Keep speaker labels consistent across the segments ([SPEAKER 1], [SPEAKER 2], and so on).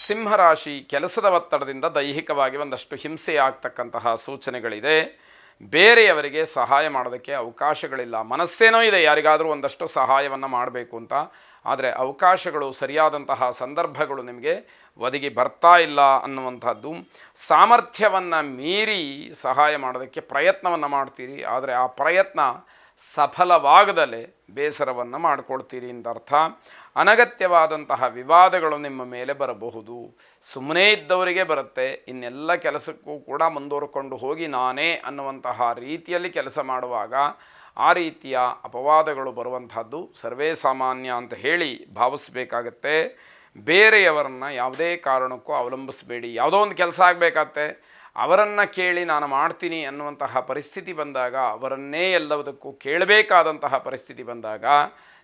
[SPEAKER 1] ಸಿಂಹರಾಶಿ ಕೆಲಸದ ಒತ್ತಡದಿಂದ ದೈಹಿಕವಾಗಿ ಒಂದಷ್ಟು ಹಿಂಸೆ ಆಗ್ತಕ್ಕಂತಹ ಸೂಚನೆಗಳಿದೆ. ಬೇರೆಯವರಿಗೆ ಸಹಾಯ ಮಾಡೋದಕ್ಕೆ ಅವಕಾಶಗಳಿಲ್ಲ. ಮನಸ್ಸೇನೋ ಇದೆ ಯಾರಿಗಾದರೂ ಒಂದಷ್ಟು ಸಹಾಯವನ್ನು ಮಾಡಬೇಕು ಅಂತ, ಆದರೆ ಅವಕಾಶಗಳು ಸರಿಯಾದಂತಹ ಸಂದರ್ಭಗಳು ನಿಮಗೆ ಒದಗಿ ಬರ್ತಾ ಇಲ್ಲ ಅನ್ನುವಂಥದ್ದು. ಸಾಮರ್ಥ್ಯವನ್ನು ಮೀರಿ ಸಹಾಯ ಮಾಡೋದಕ್ಕೆ ಪ್ರಯತ್ನವನ್ನು ಮಾಡ್ತೀರಿ, ಆದರೆ ಆ ಪ್ರಯತ್ನ ಸಫಲವಾಗದಲೇ ಬೇಸರವನ್ನು ಮಾಡಿಕೊಳ್ತೀರಿ ಅಂತ ಅರ್ಥ. ಅನಗತ್ಯವಾದಂತಹ ವಿವಾದಗಳು ನಿಮ್ಮ ಮೇಲೆ ಬರಬಹುದು. ಸುಮ್ಮನೆ ಇದ್ದವರಿಗೆ ಬರುತ್ತೆ, ಇನ್ನೆಲ್ಲ ಕೆಲಸಕ್ಕೂ ಕೂಡ ಮುಂದುವರ್ಕೊಂಡು ಹೋಗಿ ನಾನೇ ಅನ್ನುವಂತಹ ರೀತಿಯಲ್ಲಿ ಕೆಲಸ ಮಾಡುವಾಗ ಆ ರೀತಿಯ ಅಪವಾದಗಳು ಬರುವಂತಹದ್ದು ಸರ್ವೇ ಸಾಮಾನ್ಯ ಅಂತ ಹೇಳಿ ಭಾವಿಸಬೇಕಾಗತ್ತೆ. ಬೇರೆಯವರನ್ನು ಯಾವುದೇ ಕಾರಣಕ್ಕೂ ಅವಲಂಬಿಸಬೇಡಿ. ಯಾವುದೋ ಒಂದು ಕೆಲಸ ಆಗಬೇಕಾಗತ್ತೆ, ಅವರನ್ನು ಕೇಳಿ ನಾನು ಮಾಡ್ತೀನಿ ಅನ್ನುವಂತಹ ಪರಿಸ್ಥಿತಿ ಬಂದಾಗ, ಅವರನ್ನೇ ಎಲ್ಲದಕ್ಕೂ ಕೇಳಬೇಕಾದಂತಹ ಪರಿಸ್ಥಿತಿ ಬಂದಾಗ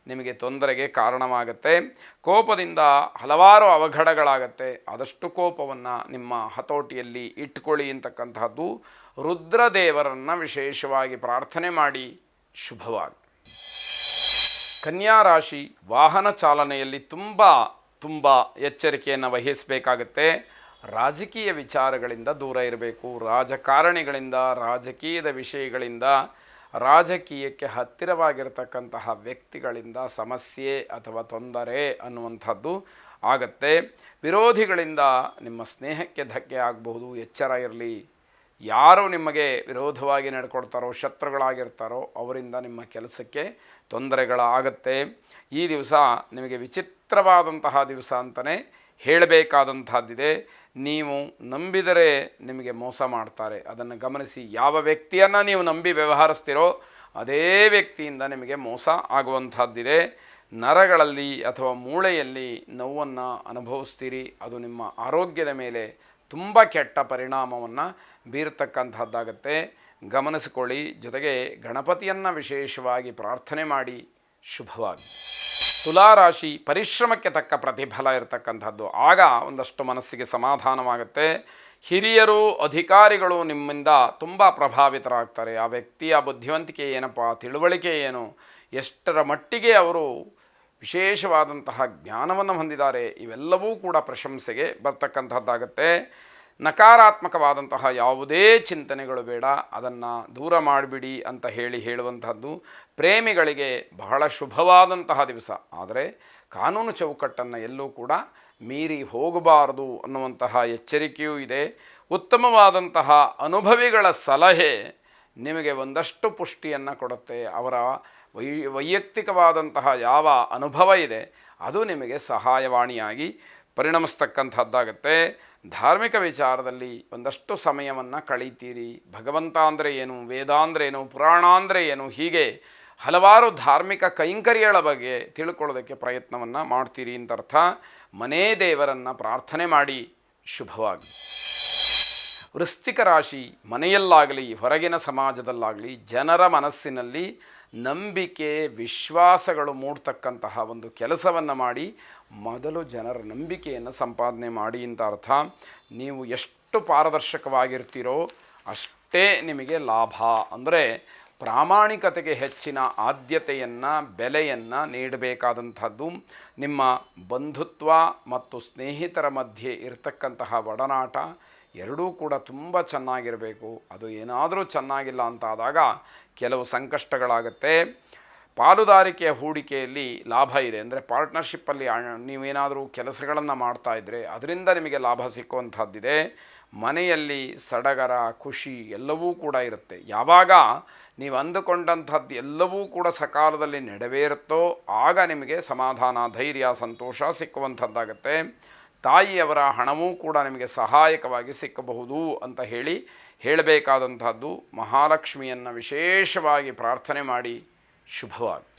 [SPEAKER 1] ನಿಮಗೆ ತೊಂದರೆಗೆ ಕಾರಣವಾಗುತ್ತೆ. ಕೋಪದಿಂದ ಹಲವಾರು ಅವಘಡಗಳಾಗತ್ತೆ. ಆದಷ್ಟು ಕೋಪವನ್ನು ನಿಮ್ಮ ಹತೋಟಿಯಲ್ಲಿ ಇಟ್ಕೊಳ್ಳಿ ಅಂತಕ್ಕಂತಹದ್ದು. ರುದ್ರದೇವರನ್ನು ವಿಶೇಷವಾಗಿ ಪ್ರಾರ್ಥನೆ ಮಾಡಿ. ಶುಭವಾಗಿ. ಕನ್ಯಾ ರಾಶಿ ವಾಹನ ಚಾಲನೆಯಲ್ಲಿ ತುಂಬ ಎಚ್ಚರಿಕೆಯನ್ನು ವಹಿಸಬೇಕಾಗತ್ತೆ. ರಾಜಕೀಯ ವಿಚಾರಗಳಿಂದ ದೂರ ಇರಬೇಕು. ರಾಜಕಾರಣಿಗಳಿಂದ, ರಾಜಕೀಯದ ವಿಷಯಗಳಿಂದ, ರಾಜಕೀಯಕ್ಕೆ ಹತ್ತಿರವಾಗಿರತಕ್ಕಂತಹ ವ್ಯಕ್ತಿಗಳಿಂದ ಸಮಸ್ಯೆ ಅಥವಾ ತೊಂದರೆ ಅನ್ನುವಂಥದ್ದು ಆಗತ್ತೆ. ವಿರೋಧಿಗಳಿಂದ ನಿಮ್ಮ ಸ್ನೇಹಕ್ಕೆ ಧಕ್ಕೆ ಆಗಬಹುದು. ಎಚ್ಚರ ಇರಲಿ. ಯಾರು ನಿಮಗೆ ವಿರೋಧವಾಗಿ ನಡ್ಕೊಳ್ತಾರೋ, ಶತ್ರುಗಳಾಗಿರ್ತಾರೋ ಅವರಿಂದ ನಿಮ್ಮ ಕೆಲಸಕ್ಕೆ ತೊಂದರೆಗಳಾಗತ್ತೆ. ಈ ದಿವಸ ನಿಮಗೆ ವಿಚಿತ್ರವಾದಂತಹ ದಿವಸ ಅಂತಲೇ ಹೇಳಬೇಕಾದಂಥದ್ದಿದೆ. ನೀವು ನಂಬಿದರೆ ನಿಮಗೆ ಮೋಸ ಮಾಡ್ತಾರೆ. ಅದನ್ನು ಗಮನಿಸಿ. ಯಾವ ವ್ಯಕ್ತಿಯನ್ನು ನೀವು ನಂಬಿ ವ್ಯವಹರಿಸ್ತೀರೋ ಅದೇ ವ್ಯಕ್ತಿಯಿಂದ ನಿಮಗೆ ಮೋಸ ಆಗುವಂಥದ್ದಿದೆ. ನರಗಳಲ್ಲಿ ಅಥವಾ ಮೂಳೆಯಲ್ಲಿ ನೋವನ್ನು ಅನುಭವಿಸ್ತೀರಿ. ಅದು ನಿಮ್ಮ ಆರೋಗ್ಯದ ಮೇಲೆ ತುಂಬ ಕೆಟ್ಟ ಪರಿಣಾಮವನ್ನು ಬೀರತಕ್ಕಂಥದ್ದಾಗತ್ತೆ. ಗಮನಿಸಿಕೊಳ್ಳಿ. ಜೊತೆಗೆ ಗಣಪತಿಯನ್ನು ವಿಶೇಷವಾಗಿ ಪ್ರಾರ್ಥನೆ ಮಾಡಿ. ಶುಭವಾಗಿ. ತುಲಾರಾಶಿ ಪರಿಶ್ರಮಕ್ಕೆ ತಕ್ಕ ಪ್ರತಿಫಲ ಇರತಕ್ಕಂಥದ್ದು. ಆಗ ಒಂದಷ್ಟು ಮನಸ್ಸಿಗೆ ಸಮಾಧಾನವಾಗುತ್ತೆ. ಹಿರಿಯರು, ಅಧಿಕಾರಿಗಳು ನಿಮ್ಮಿಂದ ತುಂಬ ಪ್ರಭಾವಿತರಾಗ್ತಾರೆ. ಆ ವ್ಯಕ್ತಿಯ ಬುದ್ಧಿವಂತಿಕೆ ಏನಪ್ಪ, ತಿಳುವಳಿಕೆ ಏನು, ಎಷ್ಟರ ಮಟ್ಟಿಗೆ ಅವರು ವಿಶೇಷವಾದಂತಹ ಜ್ಞಾನವನ್ನು ಹೊಂದಿದ್ದಾರೆ, ಇವೆಲ್ಲವೂ ಕೂಡ ಪ್ರಶಂಸೆಗೆ ಬರ್ತಕ್ಕಂಥದ್ದಾಗತ್ತೆ. ನಕಾರಾತ್ಮಕವಾದಂತಹ ಯಾವುದೇ ಚಿಂತನೆಗಳು ಬೇಡ, ಅದನ್ನು ದೂರ ಮಾಡಿಬಿಡಿ ಅಂತ ಹೇಳುವಂಥದ್ದು. ಪ್ರೇಮಿಗಳಿಗೆ ಬಹಳ ಶುಭವಾದಂತಹ ದಿವಸ. ಆದರೆ ಕಾನೂನು ಚೌಕಟ್ಟನ್ನು ಎಲ್ಲೂ ಕೂಡ ಮೀರಿ ಹೋಗಬಾರದು ಅನ್ನುವಂತಹ ಎಚ್ಚರಿಕೆಯೂ ಇದೆ. ಉತ್ತಮವಾದಂತಹ ಅನುಭವಿಗಳ ಸಲಹೆ ನಿಮಗೆ ಒಂದಷ್ಟು ಪುಷ್ಟಿಯನ್ನು ಕೊಡುತ್ತೆ. ಅವರ ವೈಯಕ್ತಿಕವಾದಂತಹ ಯಾವ ಅನುಭವ ಇದೆ ಅದು ನಿಮಗೆ ಸಹಾಯವಾಣಿಯಾಗಿ ಪರಿಣಮಿಸ್ತಕ್ಕಂಥದ್ದಾಗತ್ತೆ. ಧಾರ್ಮಿಕ ವಿಚಾರದಲ್ಲಿ ಒಂದಷ್ಟು ಸಮಯವನ್ನು ಕಳೀತೀರಿ. ಭಗವಂತ ಅಂದರೆ ಏನು, ವೇದ ಅಂದರೆ ಏನು, ಪುರಾಣ ಅಂದರೆ ಏನು, ಹೀಗೆ ಹಲವಾರು ಧಾರ್ಮಿಕ ಕೈಂಕರ್ಯಗಳ ಬಗ್ಗೆ ತಿಳ್ಕೊಳ್ಳೋದಕ್ಕೆ ಪ್ರಯತ್ನವನ್ನು ಮಾಡ್ತೀರಿ ಅಂತ ಅರ್ಥ. ಮನೇ ದೇವರನ್ನು ಪ್ರಾರ್ಥನೆ ಮಾಡಿ. ಶುಭವಾಗಿ. ವೃಶ್ಚಿಕ ರಾಶಿ ಮನೆಯಲ್ಲಾಗಲಿ ಹೊರಗಿನ ಸಮಾಜದಲ್ಲಾಗಲಿ ಜನರ ಮನಸ್ಸಿನಲ್ಲಿ ನಂಬಿಕೆ, ವಿಶ್ವಾಸಗಳು ಮೂಡ್ತಕ್ಕಂತಹ ಒಂದು ಕೆಲಸವನ್ನು ಮಾಡಿ ಮೊದಲು ಜನರ ನಂಬಿಕೆಯನ್ನು ಸಂಪಾದನೆ ಮಾಡಿ ಅಂತ ಅರ್ಥ. ನೀವು ಎಷ್ಟು ಪಾರದರ್ಶಕವಾಗಿರ್ತೀರೋ ಅಷ್ಟೇ ನಿಮಗೆ ಲಾಭ. ಅಂದರೆ ಪ್ರಾಮಾಣಿಕತೆಗೆ ಹೆಚ್ಚಿನ ಆದ್ಯತೆಯನ್ನು, ಬೆಲೆಯನ್ನು ನೀಡಬೇಕಾದಂಥದ್ದು. ನಿಮ್ಮ ಬಂಧುತ್ವ ಮತ್ತು ಸ್ನೇಹಿತರ ಮಧ್ಯೆ ಇರತಕ್ಕಂತಹ ಒಡನಾಟ ಎರಡೂ ಕೂಡ ತುಂಬ ಚೆನ್ನಾಗಿರಬೇಕು. ಅದು ಏನಾದರೂ ಚೆನ್ನಾಗಿಲ್ಲ ಅಂತಾದಾಗ ಕೆಲವು ಸಂಕಷ್ಟಗಳಾಗುತ್ತೆ. ಪಾಲುದಾರಿಕೆಯ ಹೂಡಿಕೆಯಲ್ಲಿ ಲಾಭ ಇದೆ. ಅಂದರೆ ಪಾರ್ಟ್ನರ್ಶಿಪ್ಪಲ್ಲಿ ನೀವೇನಾದರೂ ಕೆಲಸಗಳನ್ನು ಮಾಡ್ತಾಯಿದ್ರೆ ಅದರಿಂದ ನಿಮಗೆ ಲಾಭ ಸಿಕ್ಕುವಂಥದ್ದಿದೆ. ಮನೆಯಲ್ಲಿ ಸಡಗರ, ಖುಷಿ ಎಲ್ಲವೂ ಕೂಡ ಇರುತ್ತೆ. ಯಾವಾಗ ನೀವು ಅಂದುಕೊಂಡಂಥದ್ದು ಎಲ್ಲವೂ ಕೂಡ ಸಕಾಲದಲ್ಲಿ ನೆರವೇರುತ್ತೋ ಆಗ ನಿಮಗೆ ಸಮಾಧಾನ, ಧೈರ್ಯ, ಸಂತೋಷ ಸಿಕ್ಕುವಂಥದ್ದಾಗತ್ತೆ. ತಾಯಿಯವರ ಹಣವೂ ಕೂಡ ನಿಮಗೆ ಸಹಾಯಕವಾಗಿ ಸಿಕ್ಕಬಹುದು ಅಂತ ಹೇಳಬೇಕಾದಂಥದ್ದು. ಮಹಾಲಕ್ಷ್ಮಿಯನ್ನು ವಿಶೇಷವಾಗಿ ಪ್ರಾರ್ಥನೆ ಮಾಡಿ. ಶುಭವಾಗಿ.